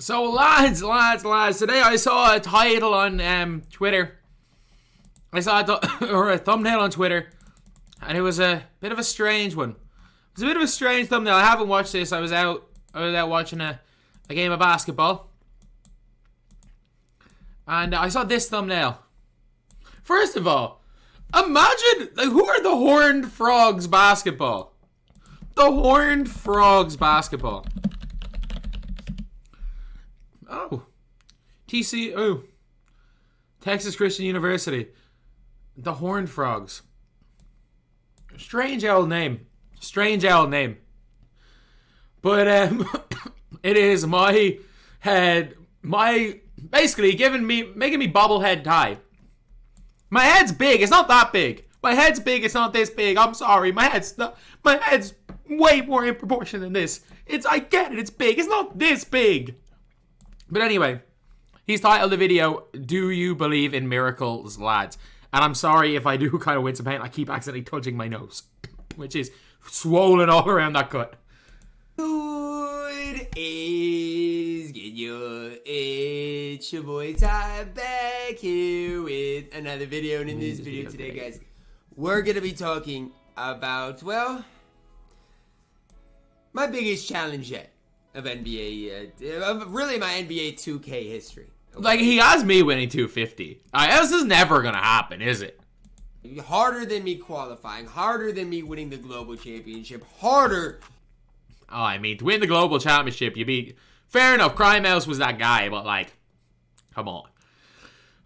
So lads, today I saw a title on Twitter. I saw a thumbnail on Twitter, and it was a bit of a strange one. It was a bit of a strange thumbnail. I haven't watched this. I was out watching a game of basketball, and I saw this thumbnail. First of all, imagine, like, who are the Horned Frogs basketball? The Horned Frogs basketball. Oh, TCU, Texas Christian University. The Horned Frogs. Strange old name. But it is basically making me bobblehead tie. My head's big. It's not that big. My head's big. It's not this big. I'm sorry. My head's way more in proportion than this. I get it. It's big. It's not this big. But anyway, he's titled the video, "Do You Believe in Miracles, Lads?" And I'm sorry if I do kind of wince a pain. I keep accidentally touching my nose, which is swollen all around that cut. It's your boy Ty back here with another video. And in this video today, guys, we're going to be talking about, well, my biggest challenge yet of NBA, of really my NBA 2K history. Okay. Like, he has me winning 250. This is never going to happen, is it? Harder than me qualifying, harder than me winning the global championship, harder. Oh, I mean, to win the global championship, fair enough, Crymouse was that guy, but like, come on,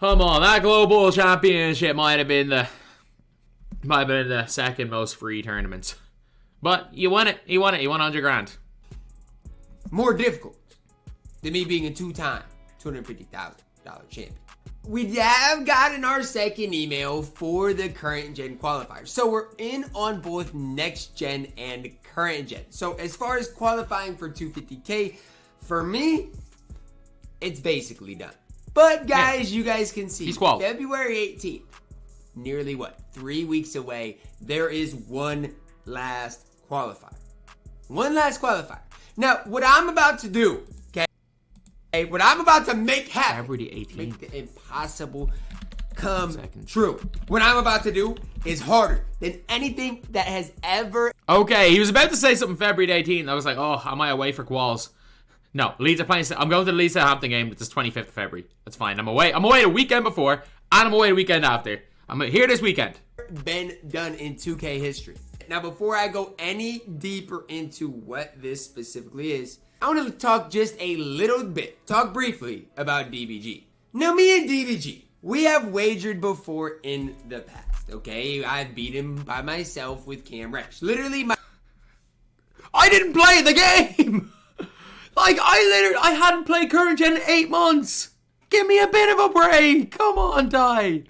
that global championship might have been the second most free tournament, but you won it. You won 100 grand. More difficult than me being a two-time $250,000 champion. We have gotten our second email for the current gen qualifier. So we're in on both next gen and current gen. So as far as qualifying for 250K, for me, it's basically done. But guys, you guys can see February 18th, nearly 3 weeks away, there is one last qualifier. Now, what I'm about to do, what I'm about to make happen, February 18th. Make the impossible come true. What I'm about to do is harder than anything that has ever. Okay, he was about to say something February 18th. I was like, oh, am I away for quals? No, Leeds are playing. I'm going to the Leeds Southampton game. It's the 25th of February. That's fine. I'm away the weekend before, and I'm away the weekend after. I'm here this weekend. Been done in 2K history. Now, before I go any deeper into what this specifically is, I want to talk just a little bit, talk briefly about DBG. Now, me and DBG, we have wagered before in the past, okay? I've beat him by myself with Cam Resh. Literally, I didn't play the game! Like, I hadn't played current gen in 8 months! Give me a bit of a break! Come on, Ty!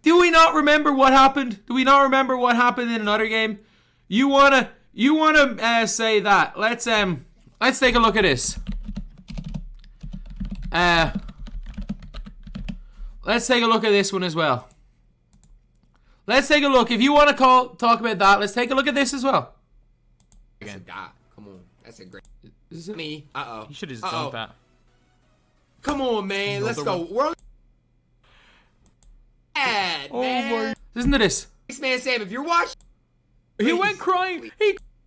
Do we not remember what happened? Do we not remember what happened in another game? You wanna say that? Let's take a look at this. Let's take a look at this one as well. Let's take a look. If you want to talk about that, let's take a look at this as well. Again, come on, that's a great. Is it me? You should have just done that. Come on, man. Let's go. We're man. My! Listen to this. Man, Sam, if you're watching, he went crying.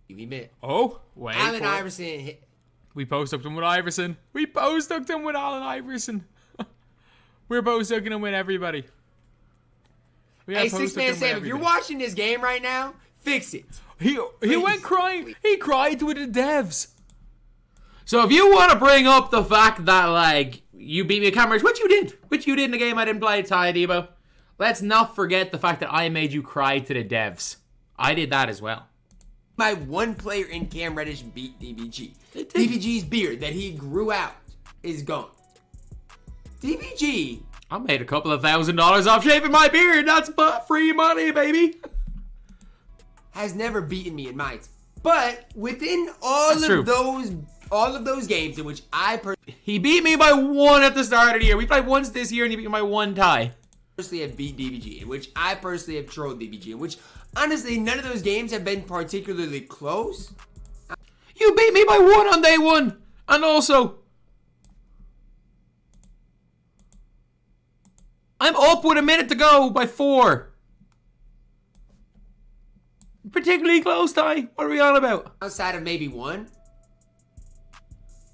He met. Oh, wait. Allen Iverson. We post-hooked him with Iverson. We post-hooked him with Allen Iverson. We're post-hooking him with everybody. Hey, 6-Man Sam, if you're watching this game right now, fix it. He went crying. He cried with the devs. So if you want to bring up the fact that, like, you beat me at cameras, which you did in the game I didn't play, TyDebo, let's not forget the fact that I made you cry to the devs. I did that as well. My one player in Cam Reddish beat DBG. DBG's beard that he grew out is gone. DBG. I made a couple of $1,000 off shaving my beard. That's free money, baby. Has never beaten me in my team. But within all of those games in which he beat me by 1 at the start of the year. We played once this year and he beat me by 1 tie. Personally have beat DBG, in which I personally have trolled DBG, in which honestly none of those games have been particularly close. You beat me by 1 on day 1, and also I'm up with a minute to go by 4. Particularly close, Ty. What are we on about? Outside of maybe 1,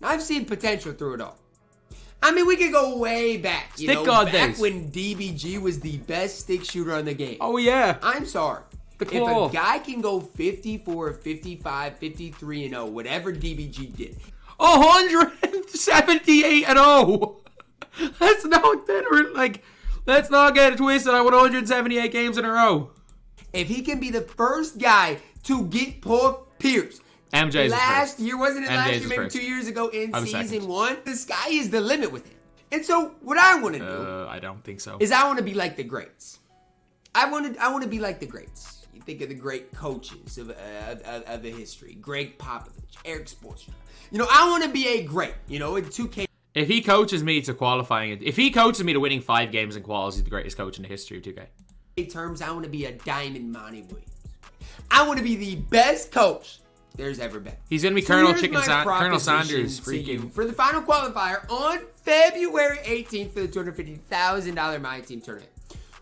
I've seen potential through it all. I mean, we could go way back. Stick God back days. when DBG was the best stick shooter on the game. Oh, yeah. I'm sorry. The claw. If a guy can go 54, 55, 53 and 0, whatever DBG did. 178 and 0. That's not better. Like, let's not get it twisted. I won 178 games in a row. If he can be the first guy to get Paul Pierce. MJ's last year, wasn't it last MJ's year? Maybe first. 2 years ago in season second. 1. The sky is the limit with him. And so what I want to do I don't think so. is I want to be like the greats. I want to be like the greats. You think of the great coaches of the history. Greg Popovich, Eric Spoelstra. I want to be a great, in 2K. If he coaches me to qualifying it, if he coaches me to winning 5 games in quals, he's the greatest coach in the history of 2K. Terms, I want to be a diamond Monty Williams. I want to be the best coach there's ever been. He's going to be Colonel Colonel Sanders freaking. For the final qualifier on February 18th for the $250,000 MyTEAM tournament.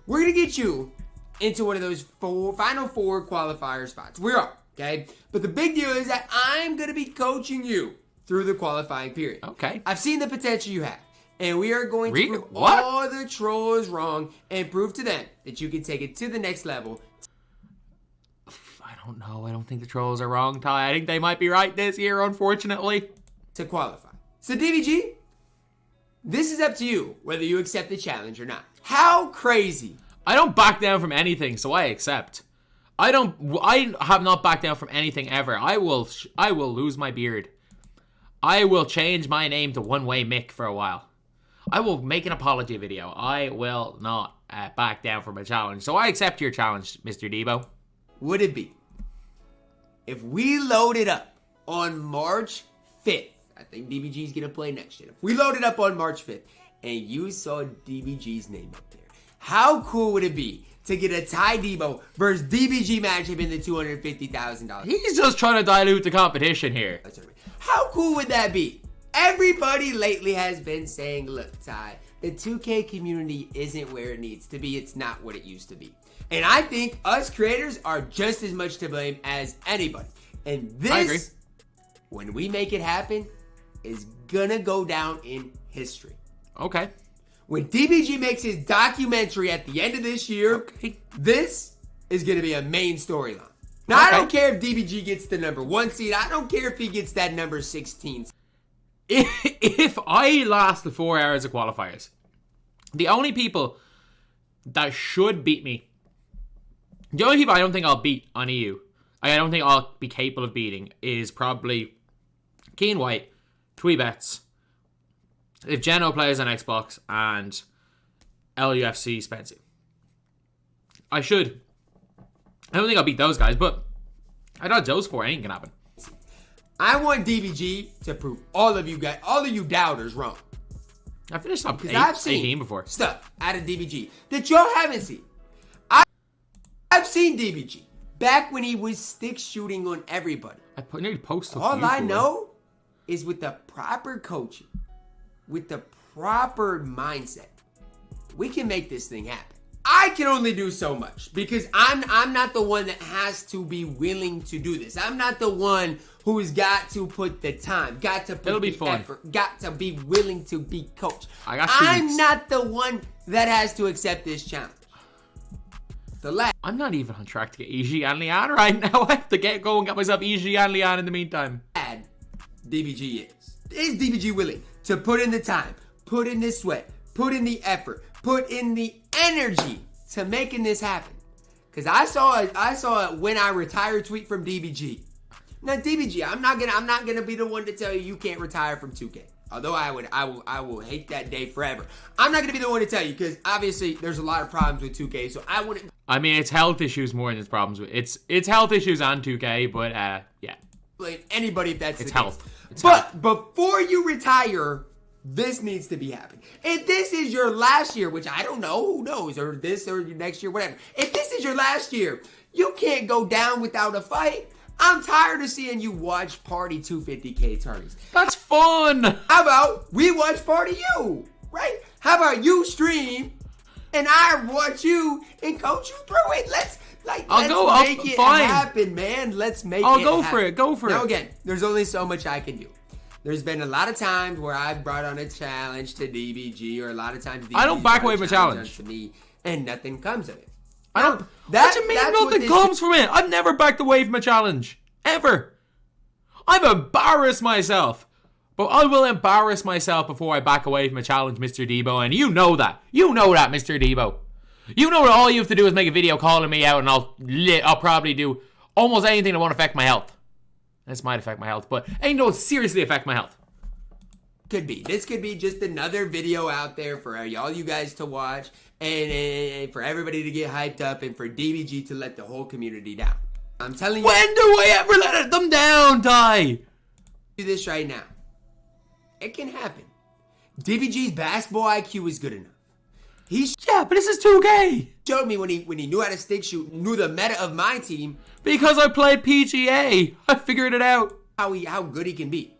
We're going to get you into one of those final 4 qualifier spots. We are, okay? But the big deal is that I'm going to be coaching you through the qualifying period. Okay. I've seen the potential you have. And we are going to prove What? all the trolls wrong and prove to them that you can take it to the next level. I don't know. I don't think the trolls are wrong, Ty. I think they might be right this year, unfortunately. To qualify. So DBG, this is up to you whether you accept the challenge or not. How crazy. I don't back down from anything, so I accept. I have not backed down from anything ever. I will lose my beard. I will change my name to One Way Mick for a while. I will make an apology video. I will not back down from a challenge. So I accept your challenge, Mr. Debo. Would it be if we loaded up on March 5th? I think DBG's going to play next year. If we loaded up on March 5th and you saw DBG's name up there, how cool would it be to get a TyDebo versus DBG matchup in the $250,000? He's just trying to dilute the competition here. How cool would that be? Everybody lately has been saying, look, Ty, the 2K community isn't where it needs to be. It's not what it used to be. And I think us creators are just as much to blame as anybody. And this, when we make it happen, is gonna go down in history. Okay. When DBG makes his documentary at the end of this year, this is gonna be a main storyline. Now, I don't care if DBG gets the number 1 seed. I don't care if he gets that number 16. If I last the 4 hours of qualifiers, the only people that should beat me, the only people I don't think I'll beat on EU, I don't think I'll be capable of beating, is probably Keen White, Tweebets, if Geno plays on Xbox, and LUFC Spencer. I don't think I'll beat those guys, but I dodge those 4. Anything can happen. I want DBG to prove all of you doubters wrong. I finished top 18 before. Stuff out of DBG that y'all haven't seen. I've seen DBG back when he was stick shooting on everybody. I nearly posted. All I know is with the proper coaching, with the proper mindset, we can make this thing happen. I can only do so much because I'm not the one that has to be willing to do this. I'm not the one who's got to put the time, got to put the effort, got to be willing to be coached. I'm not the one that has to accept this challenge. I'm not even on track to get EG and Lian right now. I have to go and get myself EG and Lian in the meantime. DBG is DBG willing to put in the time, put in the sweat, put in the effort, put in the energy to making this happen? Because I saw a when I retire tweet from DBG. Now DBG, I'm not gonna be the one to tell you can't retire from 2K. Although I will hate that day forever. I'm not gonna be the one to tell you because obviously there's a lot of problems with 2K. So I wouldn't. I mean, it's health issues more than it's problems with it's health issues on 2K, but yeah. Blame anybody if that's it's the health. case. It's but health. Before you retire, this needs to be happening. If this is your last year, which I don't know, who knows, or this or next year, whatever. If this is your last year, you can't go down without a fight. I'm tired of seeing you watch party 250K tourneys. That's fun. How about we watch party you, right? How about you stream and I watch you and coach you through it. Let's make it fine. happen, man. Let's make I'll it go happen. for it. Go for it. Now again, there's only so much I can do. There's been a lot of times where I've brought on a challenge to DBG, or a lot of times DBG I don't back away from a challenge to me, and nothing comes of it. I don't. What do you mean nothing comes from it? I've never backed away from a challenge ever. I've embarrassed myself, but I will embarrass myself before I back away from a challenge, Mr. Debo, and you know that. You know that, Mr. Debo. You know that all you have to do is make a video calling me out, and I'll probably do almost anything that won't affect my health. This might affect my health, but ain't no seriously affect my health. Could be. This could be just another video out there for all you guys to watch, and for everybody to get hyped up, and for DBG to let the whole community down. I'm telling you. When do I ever let them down, Ty? Do this right now. It can happen. DBG's basketball IQ is good enough. Yeah, but this is 2K. Showed me when he knew how to stick shoot, knew the meta of my team. Because I played PGA. I figured it out. How good he can be.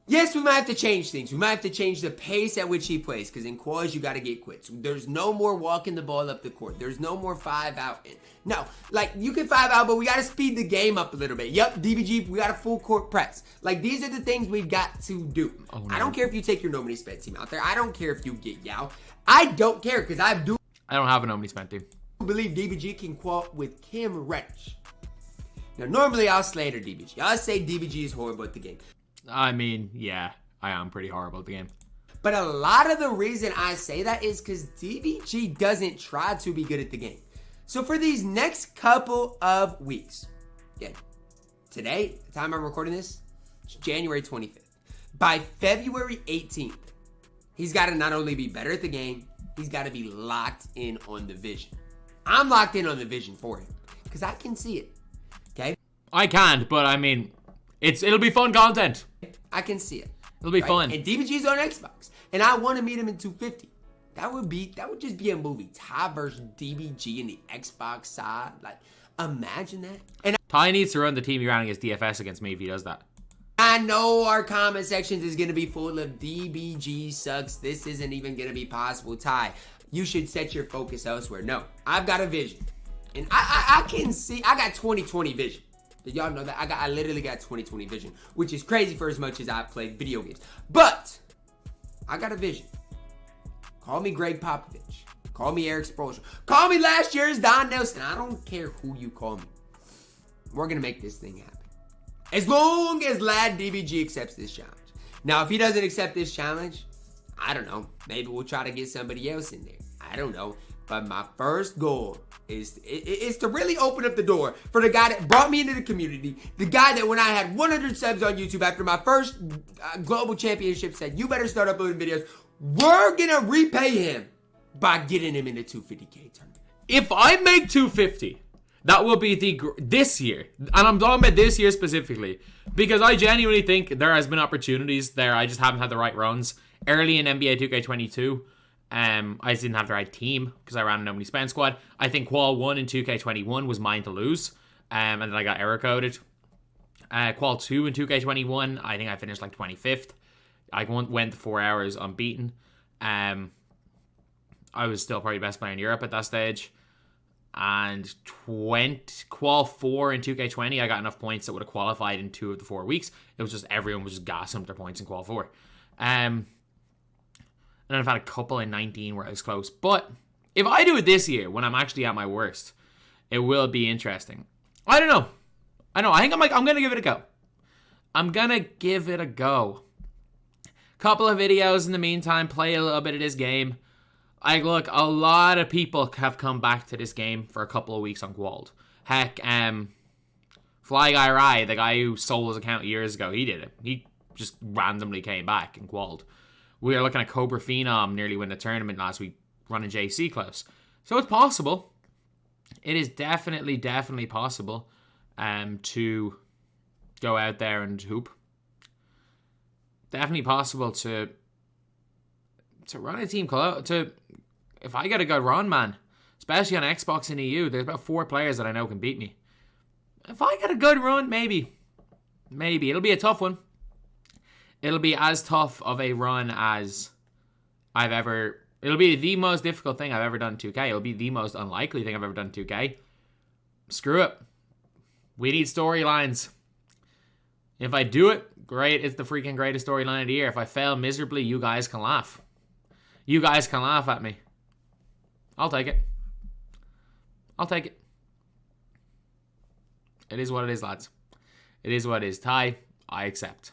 Yes, we might have to change things. We might have to change the pace at which he plays, because in quals you got to get quits. There's no more walking the ball up the court. There's no more 5 out. No, like you can 5 out, but we got to speed the game up a little bit. Yep, DBG, we got a full court press. Like these are the things we've got to do. Oh, no. I don't care if you take your nobody spent team out there. I don't care if you get Yao. I don't care, because I don't have a nobody spent team. Believe DBG can qual with Kim Reddish. Now, normally I'll slander DBG. I'll say DBG is horrible at the game. I mean, yeah, I am pretty horrible at the game. But a lot of the reason I say that is because DBG doesn't try to be good at the game. So for these next couple of weeks, again, today, the time I'm recording this, it's January 25th. By February 18th, he's got to not only be better at the game, he's got to be locked in on the vision. I'm locked in on the vision for him because I can see it. Okay? I can't, but I mean, it'll be fun content. I can see it. It'll be fun. And DBG's on Xbox, and I want to meet him in 250. That would just be a movie. Ty versus DBG in the Xbox side. Like, imagine that. And Ty needs to run the team he ran against DFS against me if he does that. I know our comment sections is going to be full of DBG sucks. This isn't even going to be possible. Ty, you should set your focus elsewhere. No, I've got a vision. And I can see, I got 20/20 vision. Did y'all know that? I literally got 20/20 vision, which is crazy for as much as I played video games. But I got a vision. Call me Greg Popovich. Call me Eric Spoelstra. Call me last year's Don Nelson. I don't care who you call me. We're going to make this thing happen. As long as Lad DBG accepts this challenge. Now, if he doesn't accept this challenge, I don't know. Maybe we'll try to get somebody else in there. I don't know. But my first goal is to really open up the door for the guy that brought me into the community. The guy that when I had 100 subs on YouTube after my first global championship said, you better start uploading videos. We're going to repay him by getting him in the 250K tournament. If I make 250, that will be this year. And I'm talking about this year specifically. Because I genuinely think there has been opportunities there. I just haven't had the right runs. Early in NBA 2K22. I just didn't have the right team because I ran a nobody spend squad. I think Qual 1 in 2K21 was mine to lose. And then I got error coded. Qual 2 in 2K21, I think I finished like 25th. I went 4 hours unbeaten. I was still probably the best player in Europe at that stage. And Qual 4 in 2K20, I got enough points that would have qualified in 2 of the 4 weeks. It was just everyone was just gassing up their points in Qual 4. And then I've had a couple in 19 where I was close. But if I do it this year, when I'm actually at my worst, it will be interesting. I don't know. I think I'm going to give it a go. I'm going to give it a go. Couple of videos in the meantime, play a little bit of this game. Look, a lot of people have come back to this game for a couple of weeks on Quald. Heck, Fly Guy Rai, the guy who sold his account years ago, he did it. He just randomly came back in Quald. We were looking at Cobra Phenom nearly win the tournament last week, running JC close. So it's possible. It is definitely possible to go out there and hoop. Definitely possible to run a team if I get a good run, man, especially on Xbox and EU, there's about 4 players that I know can beat me. If I get a good run, maybe. It'll be a tough one. It'll be as tough of a run as I've ever It'll be the most difficult thing I've ever done in 2K. It'll be the most unlikely thing I've ever done in 2K. Screw it. We need storylines. If I do it, great. It's the freaking greatest storyline of the year. If I fail miserably, you guys can laugh. You guys can laugh at me. I'll take it. I'll take it. It is what it is, lads. It is what it is. Ty, I accept.